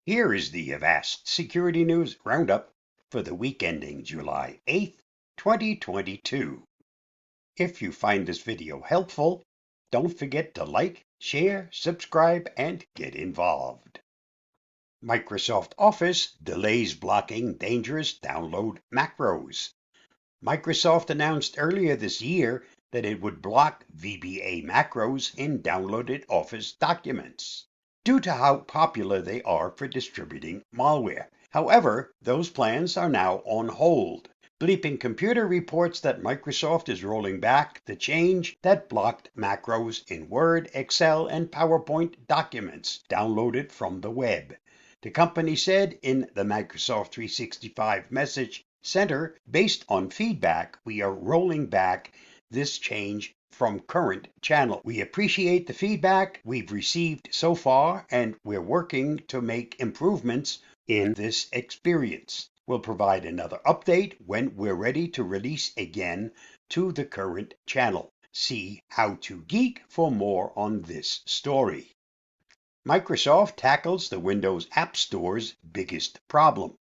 Here is the Avast Security News Roundup for the week ending July 8th, 2022. If you find this video helpful, don't forget to like, share, subscribe, and get involved. Microsoft Office delays blocking dangerous download macros. Microsoft announced earlier this year that it would block VBA macros in downloaded Office documents due to how popular they are for distributing malware. However, those plans are now on hold. Bleeping Computer reports that Microsoft is rolling back the change that blocked macros in Word, Excel, and PowerPoint documents downloaded from the web. The company said in the Microsoft 365 Message Center, based on feedback, we are rolling back this change from current channel. We appreciate the feedback we've received so far, and we're working to make improvements in this experience. We'll provide another update when we're ready to release again to the current channel. See How to Geek for more on this story. Microsoft tackles the Windows App Store's biggest problem.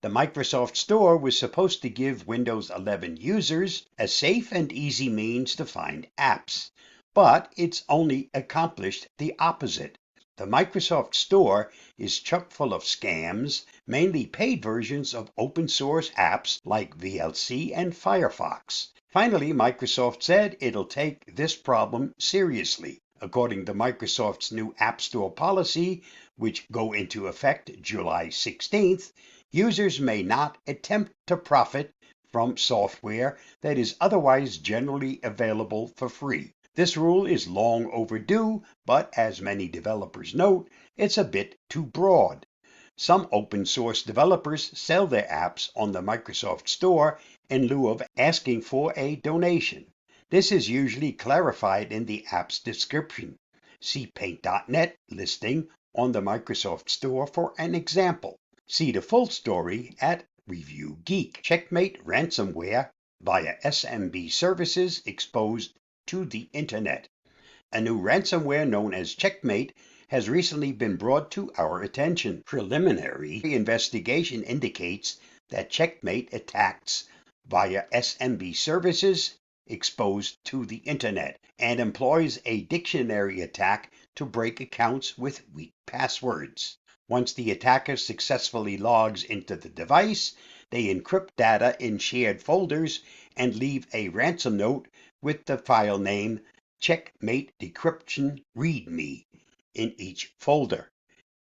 The Microsoft Store was supposed to give Windows 11 users a safe and easy means to find apps, but it's only accomplished the opposite. The Microsoft Store is chock full of scams, mainly paid versions of open source apps like VLC and Firefox. Finally, Microsoft said it'll take this problem seriously. According to Microsoft's new App Store policy, which go into effect July 16th, users may not attempt to profit from software that is otherwise generally available for free. This rule is long overdue, but as many developers note, it's a bit too broad. Some open source developers sell their apps on the Microsoft Store in lieu of asking for a donation. This is usually clarified in the app's description. See Paint.net listing on the Microsoft Store for an example. See the full story at Review Geek. Checkmate ransomware via SMB services exposed to the internet. A new ransomware known as Checkmate has recently been brought to our attention. Preliminary investigation indicates that Checkmate attacks via SMB services exposed to the internet and employs a dictionary attack to break accounts with weak passwords. Once the attacker successfully logs into the device, they encrypt data in shared folders and leave a ransom note with the file name Checkmate Decryption README in each folder.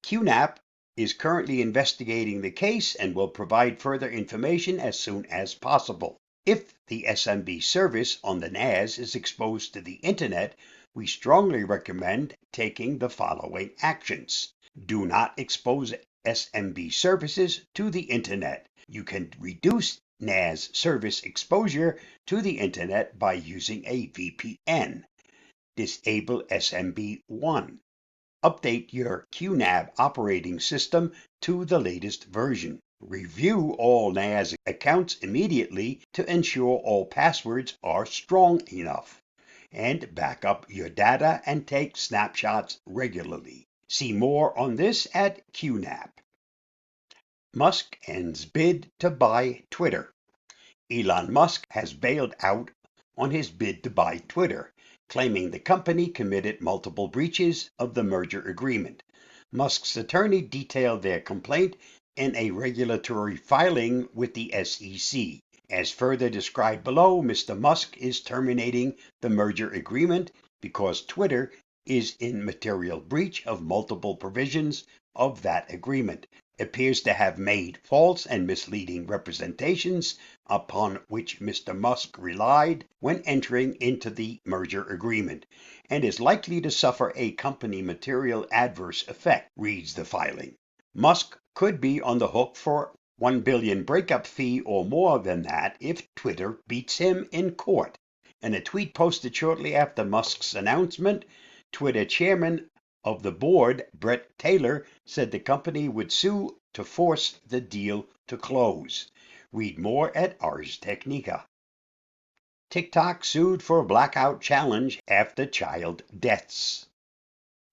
QNAP is currently investigating the case and will provide further information as soon as possible. If the SMB service on the NAS is exposed to the internet, we strongly recommend taking the following actions. Do not expose SMB services to the internet. You can reduce NAS service exposure to the internet by using a VPN. Disable SMB1. Update your QNAB operating system to the latest version. Review all NAS accounts immediately to ensure all passwords are strong enough. And back up your data and take snapshots regularly. See more on this at QNAP. Musk ends bid to buy Twitter. Elon Musk has bailed out on his bid to buy Twitter, claiming the company committed multiple breaches of the merger agreement. Musk's attorney detailed their complaint in a regulatory filing with the SEC. As further described below, Mr. Musk is terminating the merger agreement because Twitter is in material breach of multiple provisions of that agreement, appears to have made false and misleading representations upon which Mr. Musk relied when entering into the merger agreement, and is likely to suffer a company material adverse effect, reads the filing. Musk could be on the hook for $1 billion breakup fee or more than that if Twitter beats him in court. In a tweet posted shortly after Musk's announcement, Twitter chairman of the board, Brett Taylor, said the company would sue to force the deal to close. Read more at Ars Technica. TikTok sued for blackout challenge after child deaths.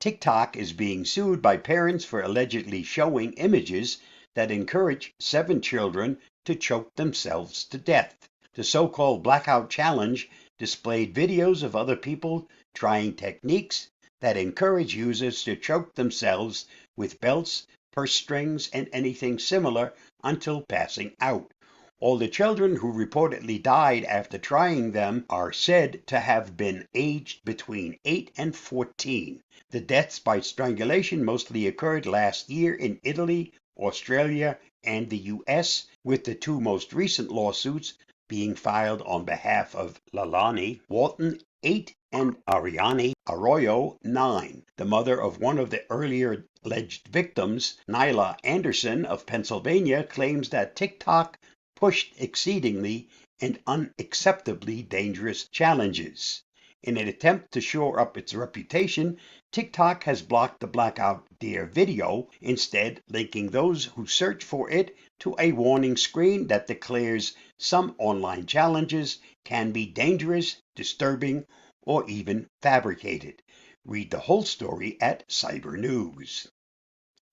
TikTok is being sued by parents for allegedly showing images that encourage 7 children to choke themselves to death. The so-called blackout challenge displayed videos of other people trying techniques that encourage users to choke themselves with belts, purse strings, and anything similar until passing out. All the children who reportedly died after trying them are said to have been aged between 8 and 14. The deaths by strangulation mostly occurred last year in Italy, Australia, and the US, with the 2 most recent lawsuits being filed on behalf of Lalani Walton, 8, and Ariane Arroyo, 9, the mother of one of the earlier alleged victims. Nyla Anderson of Pennsylvania claims that TikTok pushed exceedingly and unacceptably dangerous challenges. In an attempt to shore up its reputation, TikTok has blocked the Blackout Dare video, instead linking those who search for it to a warning screen that declares some online challenges can be dangerous, disturbing, or even fabricated. Read the whole story at Cyber News.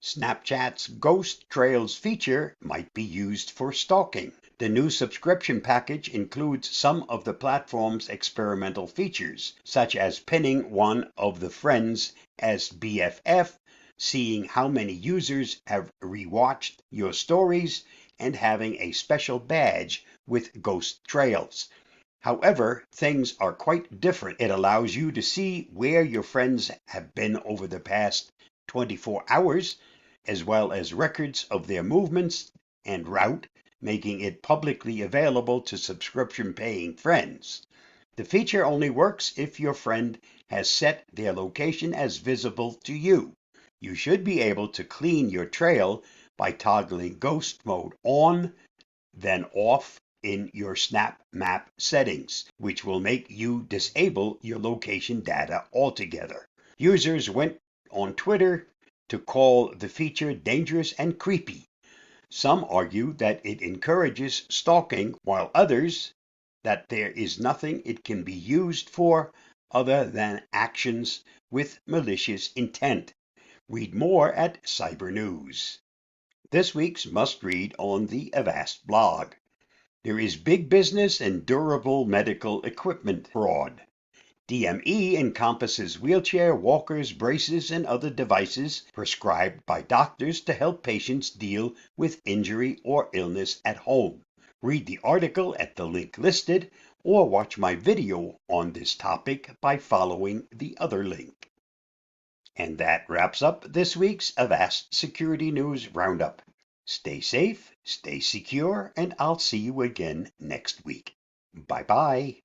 Snapchat's Ghost Trails feature might be used for stalking. The new subscription package includes some of the platform's experimental features, such as pinning one of the friends as BFF, seeing how many users have rewatched your stories, and having a special badge with Ghost Trails. However, things are quite different. It allows you to see where your friends have been over the past 24 hours, as well as records of their movements and route, making it publicly available to subscription-paying friends. The feature only works if your friend has set their location as visible to you. You should be able to clean your trail by toggling Ghost Mode on, then off in your Snap Map settings, which will make you disable your location data altogether. Users went on Twitter to call the feature dangerous and creepy. Some argue that it encourages stalking, while others that there is nothing it can be used for other than actions with malicious intent. Read more at Cyber News. This week's must-read on the Avast blog. There is big business in durable medical equipment fraud. DME encompasses wheelchair, walkers, braces, and other devices prescribed by doctors to help patients deal with injury or illness at home. Read the article at the link listed, or watch my video on this topic by following the other link. And that wraps up this week's Avast Security News Roundup. Stay safe, stay secure, and I'll see you again next week. Bye-bye.